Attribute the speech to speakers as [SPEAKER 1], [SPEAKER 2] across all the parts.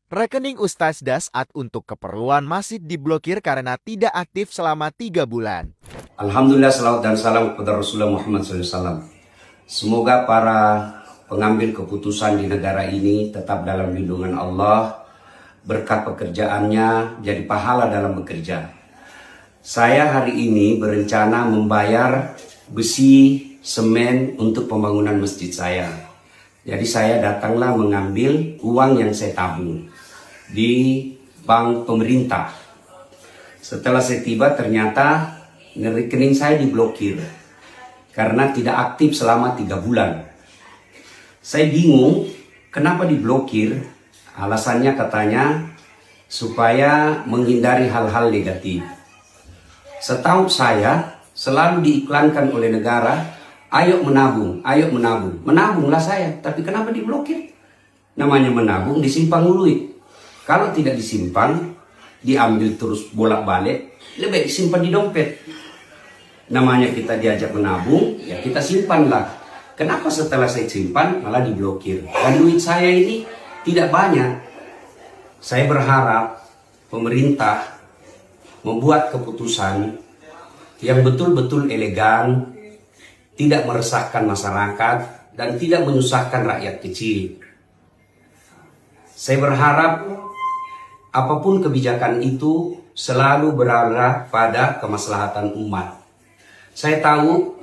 [SPEAKER 1] Rekening Ustaz Dasat untuk keperluan masjid diblokir karena tidak aktif selama 3 bulan.
[SPEAKER 2] Alhamdulillah, salawat dan salam kepada Rasulullah Muhammad SAW. Semoga para pengambil keputusan di negara ini tetap dalam lindungan Allah, berkat pekerjaannya jadi pahala dalam bekerja. Saya hari ini berencana membayar besi, semen untuk pembangunan masjid saya. Jadi saya datanglah mengambil uang yang saya tabung di bank pemerintah. Setelah saya tiba ternyata rekening saya diblokir karena tidak aktif selama 3 bulan. Saya bingung kenapa diblokir. Alasannya katanya supaya menghindari hal-hal negatif. Setahu saya selalu diiklankan oleh negara, ayo menabung, ayo menabung. Menabunglah saya, tapi kenapa diblokir? Namanya menabung disimpan duit. Kalau tidak disimpan, diambil terus bolak-balik, lebih disimpan di dompet. Namanya kita diajak menabung, ya kita simpanlah. Kenapa setelah saya simpan malah diblokir? Dan duit saya ini tidak banyak. Saya berharap pemerintah membuat keputusan yang betul-betul elegan, tidak meresahkan masyarakat, dan tidak menyusahkan rakyat kecil. Saya berharap apapun kebijakan itu selalu berada pada kemaslahatan umat. Saya tahu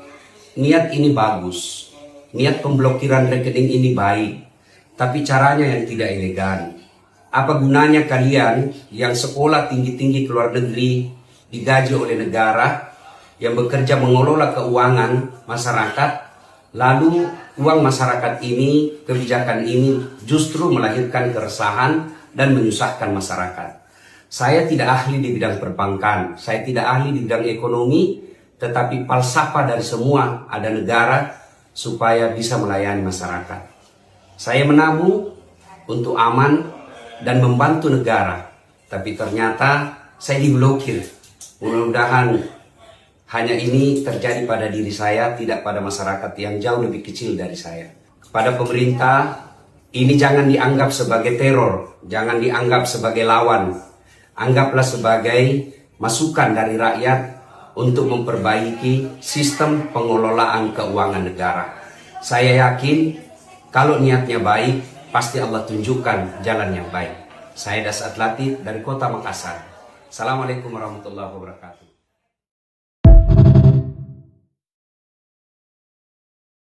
[SPEAKER 2] niat ini bagus, niat pemblokiran rekening ini baik, tapi caranya yang tidak elegan. Apa gunanya kalian yang sekolah tinggi-tinggi ke luar negeri, digaji oleh negara, yang bekerja mengelola keuangan masyarakat, lalu uang masyarakat ini, kebijakan ini justru melahirkan keresahan dan menyusahkan masyarakat. Saya tidak ahli di bidang perbankan, saya tidak ahli di bidang ekonomi, tetapi falsafah dari semua ada negara supaya bisa melayani masyarakat. Saya menabung untuk aman dan membantu negara, tapi ternyata saya diblokir. Mudah-mudahan hanya ini terjadi pada diri saya, tidak pada masyarakat yang jauh lebih kecil dari saya. Kepada pemerintah, ini jangan dianggap sebagai teror, jangan dianggap sebagai lawan. Anggaplah sebagai masukan dari rakyat untuk memperbaiki sistem pengelolaan keuangan negara. Saya yakin kalau niatnya baik, pasti Allah tunjukkan jalan yang baik. Saya Dasat Latif dari Kota Makassar. Assalamualaikum warahmatullahi wabarakatuh.